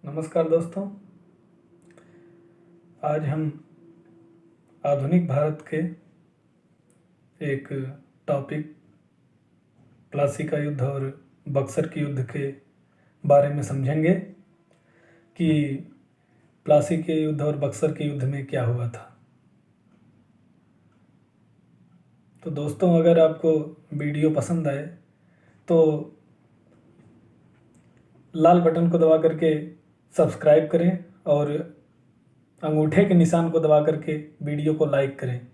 नमस्कार दोस्तों। आज हम आधुनिक भारत के एक टॉपिक प्लासी का युद्ध और बक्सर के युद्ध के बारे में समझेंगे कि प्लासी के युद्ध और बक्सर के युद्ध में क्या हुआ था। तो दोस्तों, अगर आपको वीडियो पसंद आए तो लाल बटन को दबा करके सब्सक्राइब करें और अंगूठे के निशान को दबा करके वीडियो को लाइक करें।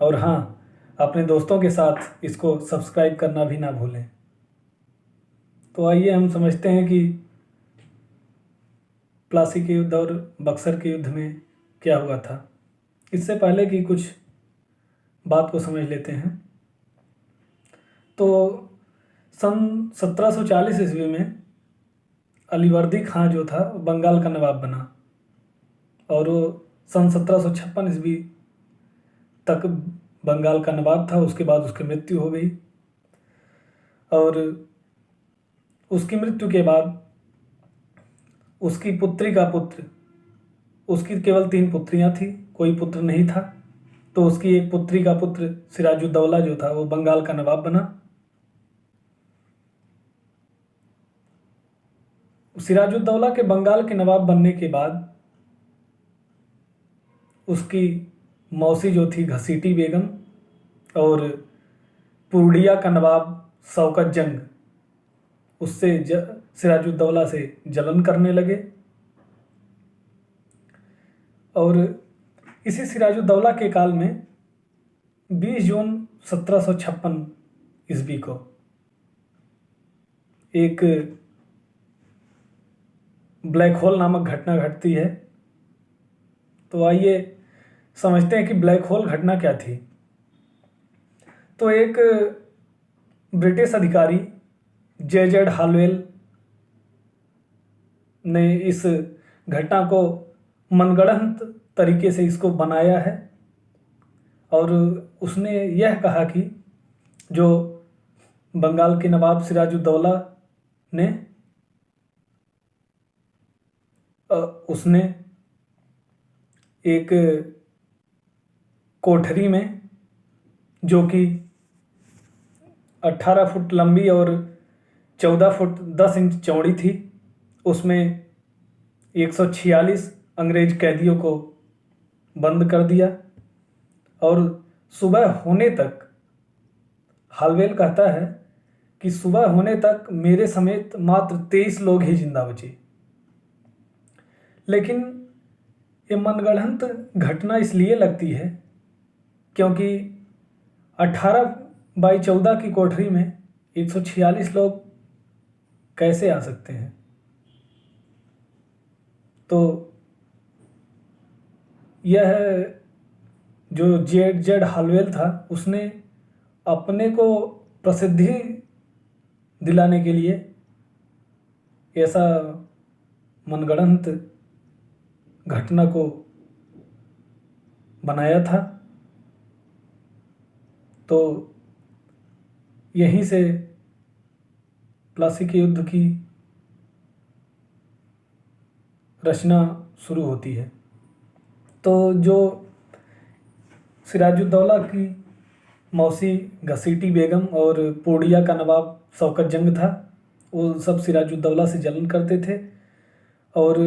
और हाँ, अपने दोस्तों के साथ इसको सब्सक्राइब करना भी ना भूलें। तो आइए हम समझते हैं कि प्लासी के युद्ध और बक्सर के युद्ध में क्या हुआ था। इससे पहले कि कुछ बात को समझ लेते हैं तो सन 1740 ईस्वी में अलीवर्दी खां जो था बंगाल का नवाब बना और वो सन 1756 ईस्वी तक बंगाल का नवाब था। उसके बाद उसकी मृत्यु हो गई और उसकी मृत्यु के बाद उसकी पुत्री का पुत्र, उसकी केवल 3 पुत्रियां थी, कोई पुत्र नहीं था। तो उसकी एक पुत्री का पुत्र सिराजुद्दौला जो था वो बंगाल का नवाब बना। सिराजुद्दौला के बंगाल के नवाब बनने के बाद उसकी मौसी जो थी घसीटी बेगम और पूर्णिया का नवाब शौकत जंग उससे सिराजुद्दौला से जलन करने लगे। और इसी सिराजुद्दौला के काल में 20 जून 1756 ईस्वी को एक ब्लैक होल नामक घटना घटती है। तो आइए समझते हैं कि ब्लैक होल घटना क्या थी। तो एक ब्रिटिश अधिकारी जेजेड हालवेल ने इस घटना को मनगढ़ंत तरीके से इसको बनाया है और उसने यह कहा कि जो बंगाल के नवाब सिराजुद्दौला ने उसने एक कोठरी में जो कि 18 फुट लंबी और 14 फुट 10 इंच चौड़ी थी, उसमें 146 अंग्रेज कैदियों को बंद कर दिया। और सुबह होने तक, हालवेल कहता है कि सुबह होने तक मेरे समेत मात्र 23 लोग ही जिंदा बचे। लेकिन ये मनगढ़ंत घटना इसलिए लगती है क्योंकि 18x14 की कोठरी में 146 लोग कैसे आ सकते हैं। तो यह जो जेड हालवेल था उसने अपने को प्रसिद्धि दिलाने के लिए ऐसा मनगढ़ंत घटना को बनाया था। तो यहीं से प्लासी के युद्ध की रचना शुरू होती है। तो जो सिराजुद्दौला की मौसी घसीटी बेगम और पूर्णिया का नवाब शौकत जंग था, वो सब सिराजुद्दौला से जलन करते थे और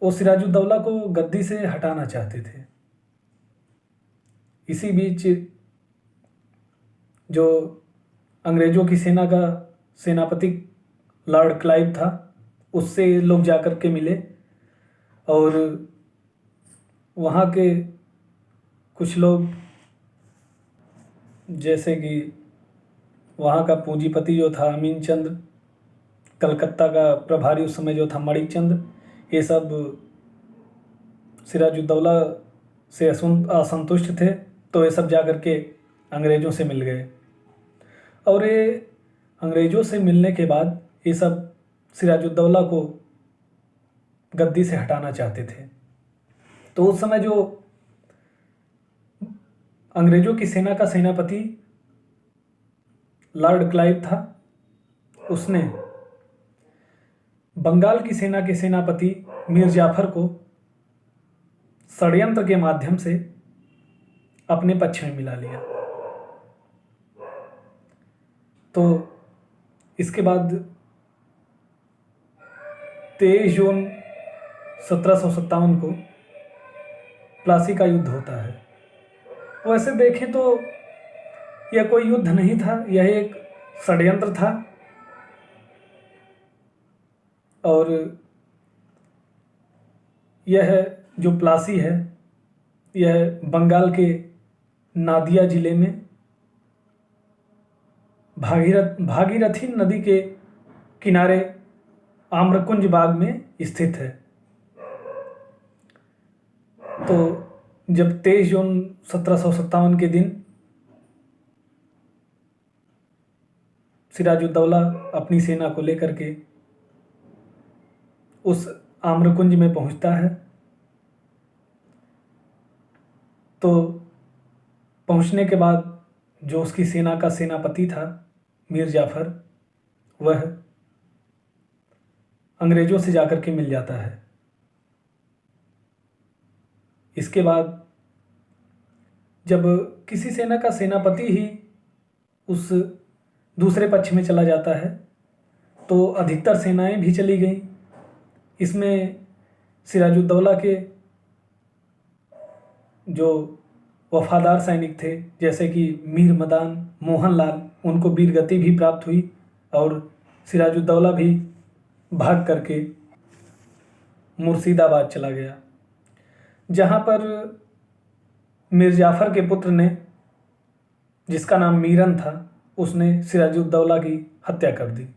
वो सिराजुद्दौला को गद्दी से हटाना चाहते थे। इसी बीच जो अंग्रेज़ों की सेना का सेनापति लॉर्ड क्लाइव था, उससे लोग जाकर के मिले और वहाँ के कुछ लोग, जैसे कि वहाँ का पूंजीपति जो था अमीन चंद, कलकत्ता का प्रभारी उस समय जो था मणिक चंद, ये सब सिराजुद्दौला से असंतुष्ट थे। तो ये सब जाकर के अंग्रेज़ों से मिल गए और ये अंग्रेज़ों से मिलने के बाद ये सब सिराजुद्दौला को गद्दी से हटाना चाहते थे। तो उस समय जो अंग्रेज़ों की सेना का सेनापति लॉर्ड क्लाइव था, उसने बंगाल की सेना के सेनापति मीर जाफर को षड्यंत्र के माध्यम से अपने पक्ष में मिला लिया। तो इसके बाद 23 जून 1757 को प्लासी का युद्ध होता है। वैसे देखें तो यह कोई युद्ध नहीं था, यह एक षड्यंत्र था। और यह जो प्लासी है यह बंगाल के नादिया जिले में भागीरथी नदी के किनारे आम्रकुंज बाग में स्थित है। तो जब 23 जून 1757 के दिन सिराजुद्दौला अपनी सेना को लेकर के उस आम्रकुंज में पहुंचता है, तो पहुंचने के बाद जो उसकी सेना का सेनापति था मीर जाफर, वह अंग्रेजों से जाकर के मिल जाता है। इसके बाद जब किसी सेना का सेनापति ही उस दूसरे पक्ष में चला जाता है तो अधिकतर सेनाएं भी चली गईं। इसमें सिराजुद्दौला के जो वफादार सैनिक थे जैसे कि मीर मदान, मोहनलाल, उनको वीरगति भी प्राप्त हुई और सिराजुद्दौला भी भाग करके मुर्शिदाबाद चला गया, जहाँ पर मीर जाफर के पुत्र ने, जिसका नाम मीरन था, उसने सिराजुद्दौला की हत्या कर दी।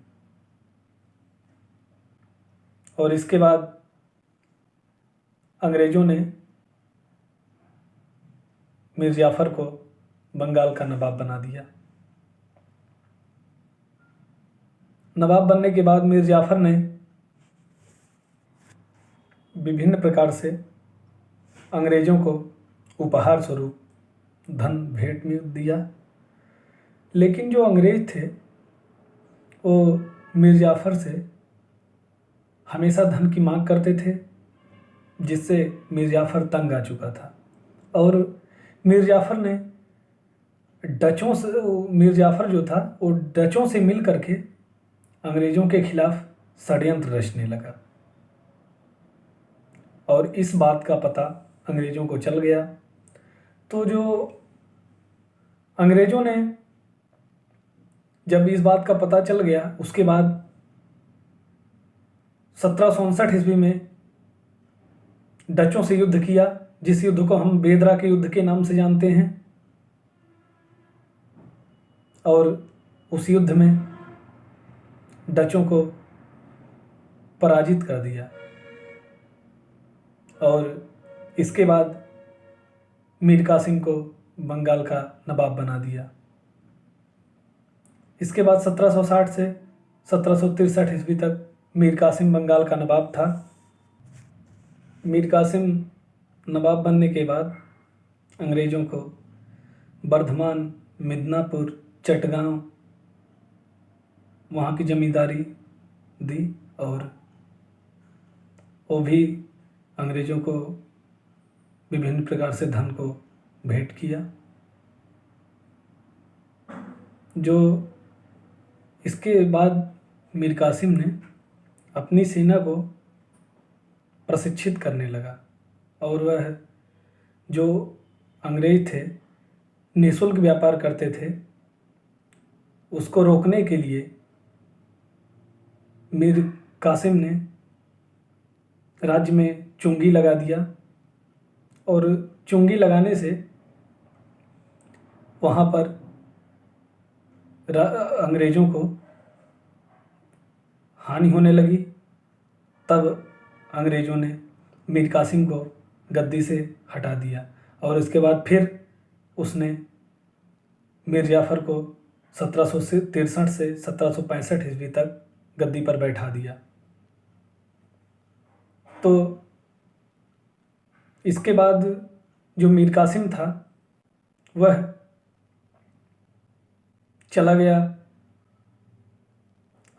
और इसके बाद अंग्रेज़ों ने मीर जाफर को बंगाल का नवाब बना दिया। नवाब बनने के बाद मीर जाफर ने विभिन्न प्रकार से अंग्रेज़ों को उपहार स्वरूप धन भेंट में दिया, लेकिन जो अंग्रेज थे वो मीर जाफर से हमेशा धन की मांग करते थे, जिससे मीर जाफर तंग आ चुका था। और मीर जाफर ने मीर जाफर जो था वो डचों से मिल करके अंग्रेज़ों के खिलाफ षड्यंत्र रचने लगा। और इस बात का पता अंग्रेज़ों को चल गया। तो जो अंग्रेज़ों ने जब इस बात का पता चल गया, उसके बाद 1759 ईस्वी में डचों से युद्ध किया, जिस युद्ध को हम बेदरा के युद्ध के नाम से जानते हैं। और उस युद्ध में डचों को पराजित कर दिया। और इसके बाद मीर कासिम को बंगाल का नवाब बना दिया। इसके बाद 1760 से 1763 ईस्वी तक मीर कासिम बंगाल का नवाब था। मीर कासिम नवाब बनने के बाद अंग्रेज़ों को बर्धमान, मिदनापुर, चटगांव, वहाँ की ज़मींदारी दी और वो भी अंग्रेज़ों को विभिन्न प्रकार से धन को भेंट किया। जो इसके बाद मीर कासिम ने अपनी सेना को प्रशिक्षित करने लगा और वह जो अंग्रेज थे निःशुल्क व्यापार करते थे, उसको रोकने के लिए मीर कासिम ने राज्य में चुंगी लगा दिया। और चुंगी लगाने से वहाँ पर अंग्रेज़ों को हानि होने लगी। तब अंग्रेज़ों ने मीर कासिम को गद्दी से हटा दिया और उसके बाद फिर उसने मीर जाफर को 1763 से 1765 ईस्वी तक गद्दी पर बैठा दिया। तो इसके बाद जो मीर कासिम था वह चला गया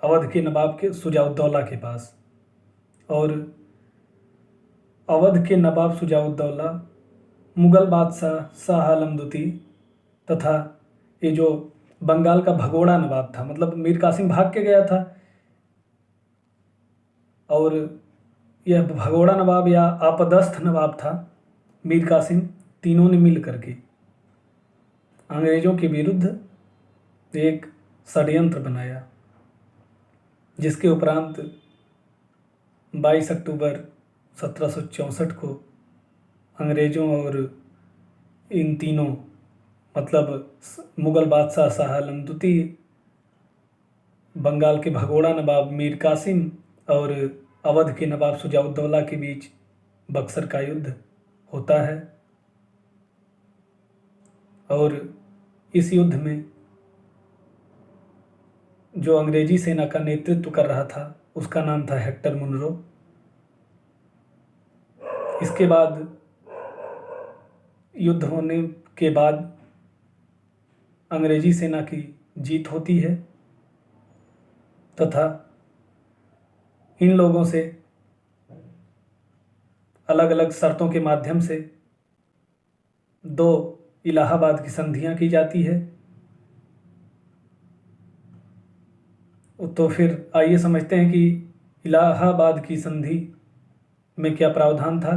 अवध के नवाब के शुजाउद्दौला के पास। और अवध के नवाब शुजाउद्दौला, मुग़ल बादशाह शाह आलम द्वितीय तथा ये जो बंगाल का भगोड़ा नवाब था, मतलब मीर कासिम भाग के गया था, और यह भगोड़ा नवाब या आपदस्थ नवाब था मीर कासिम, तीनों ने मिल करके अंग्रेज़ों के विरुद्ध एक षड्यंत्र बनाया, जिसके उपरांत 22 अक्टूबर 1764 को अंग्रेज़ों और इन तीनों, मतलब मुग़ल बादशाह शाह आलम द्वितीय, बंगाल के भगोड़ा नवाब मीर कासिम और अवध के नवाब शुजाउद्दौला के बीच बक्सर का युद्ध होता है। और इस युद्ध में जो अंग्रेजी सेना का नेतृत्व कर रहा था उसका नाम था हेक्टर मुनरो। इसके बाद युद्ध होने के बाद अंग्रेजी सेना की जीत होती है तथा इन लोगों से अलग अलग शर्तों के माध्यम से 2 इलाहाबाद की संधियां की जाती है। तो फिर आइए समझते हैं कि इलाहाबाद की संधि में क्या प्रावधान था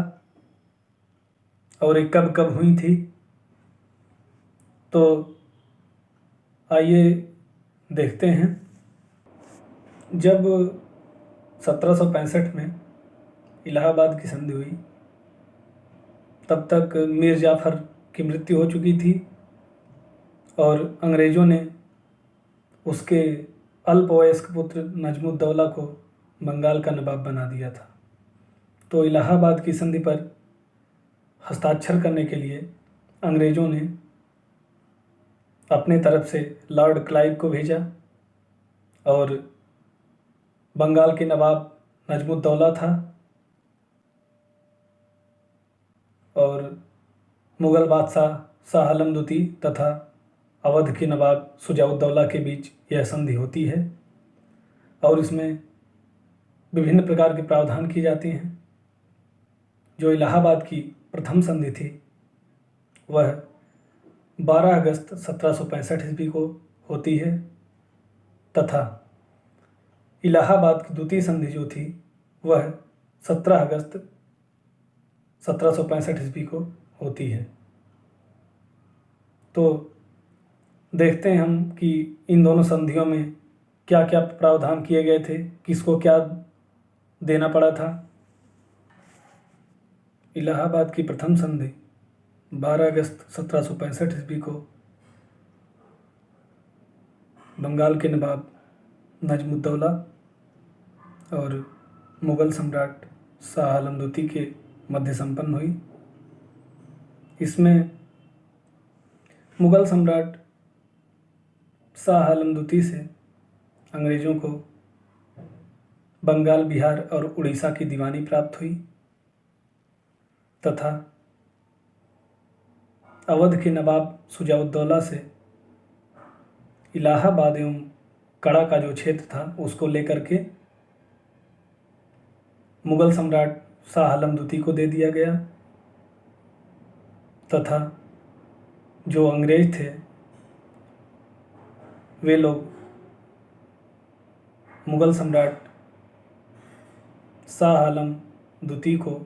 और ये कब कब हुई थी। तो आइए देखते हैं। जब 1765 में इलाहाबाद की संधि हुई तब तक मीर जाफ़र की मृत्यु हो चुकी थी और अंग्रेज़ों ने उसके अल्पवयस्क पुत्र नजमुद्दौला को बंगाल का नवाब बना दिया था। तो इलाहाबाद की संधि पर हस्ताक्षर करने के लिए अंग्रेज़ों ने अपने तरफ से लॉर्ड क्लाइव को भेजा और बंगाल के नवाब नजमुद्दौला था और मुग़ल बादशाह शाह आलम द्वितीय तथा अवध के नवाब शुजाउद्दौला के बीच यह संधि होती है और इसमें विभिन्न प्रकार के प्रावधान किए जाते हैं। जो इलाहाबाद की प्रथम संधि थी वह 12 अगस्त 1765 ईस्वी को होती है तथा इलाहाबाद की द्वितीय संधि जो थी वह 17 अगस्त 1765 ईस्वी को होती है। तो देखते हैं हम कि इन दोनों संधियों में क्या क्या प्रावधान किए गए थे, किसको क्या देना पड़ा था। इलाहाबाद की प्रथम संधि 12 अगस्त 1765 ईस्वी को बंगाल के नवाब नजमुद्दौला और मुग़ल सम्राट शाह आलम द्वितीय के मध्य संपन्न हुई। इसमें मुग़ल सम्राट शाह आलम द्वितीय से अंग्रेज़ों को बंगाल, बिहार और उड़ीसा की दीवानी प्राप्त हुई तथा अवध के नवाब शुजाउद्दौला से इलाहाबाद एवं कड़ा का जो क्षेत्र था उसको लेकर के मुग़ल सम्राट शाह आलम द्वितीय को दे दिया गया तथा जो अंग्रेज थे वे लोग मुग़ल सम्राट शाह आलम द्वितीय को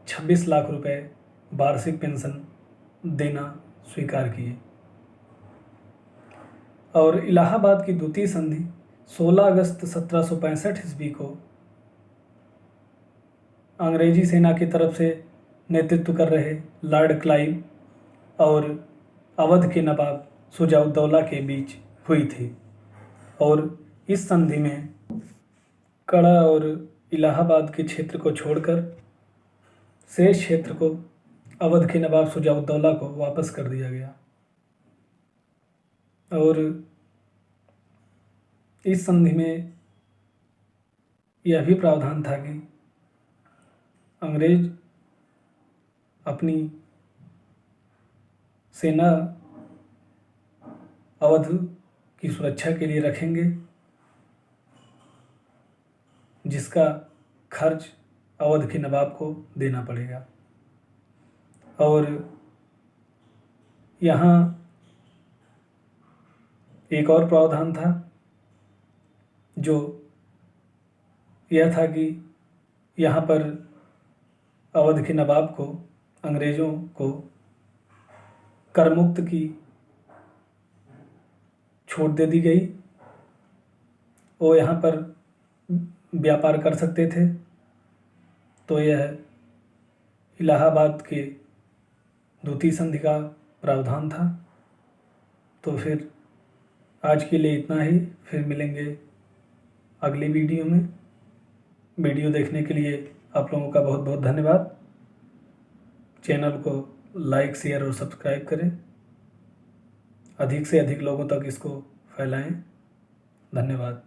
26 लाख रुपए वार्षिक पेंशन देना स्वीकार किए। और इलाहाबाद की द्वितीय संधि 16 अगस्त 1765 ईस्वी को अंग्रेजी सेना की तरफ से नेतृत्व कर रहे लॉर्ड क्लाइव और अवध के नवाब शुजाउद्दौला के बीच हुई थी। और इस संधि में कड़ा और इलाहाबाद के क्षेत्र को छोड़कर शेष क्षेत्र को अवध के नवाब शुजाउद्दौला को वापस कर दिया गया। और इस संधि में यह भी प्रावधान था कि अंग्रेज अपनी सेना अवध की सुरक्षा के लिए रखेंगे, जिसका खर्च अवध के नवाब को देना पड़ेगा। और यहाँ एक और प्रावधान था जो यह था कि यहाँ पर अवध के नवाब को अंग्रेज़ों को करमुक्त की छूट दे दी गई। वो यहाँ पर व्यापार कर सकते थे। तो यह इलाहाबाद के द्वितीय संधि का प्रावधान था। तो फिर आज के लिए इतना ही, फिर मिलेंगे अगली वीडियो में। वीडियो देखने के लिए आप लोगों का बहुत बहुत धन्यवाद। चैनल को लाइक, शेयर और सब्सक्राइब करें। अधिक से अधिक लोगों तक इसको फैलाएं। धन्यवाद।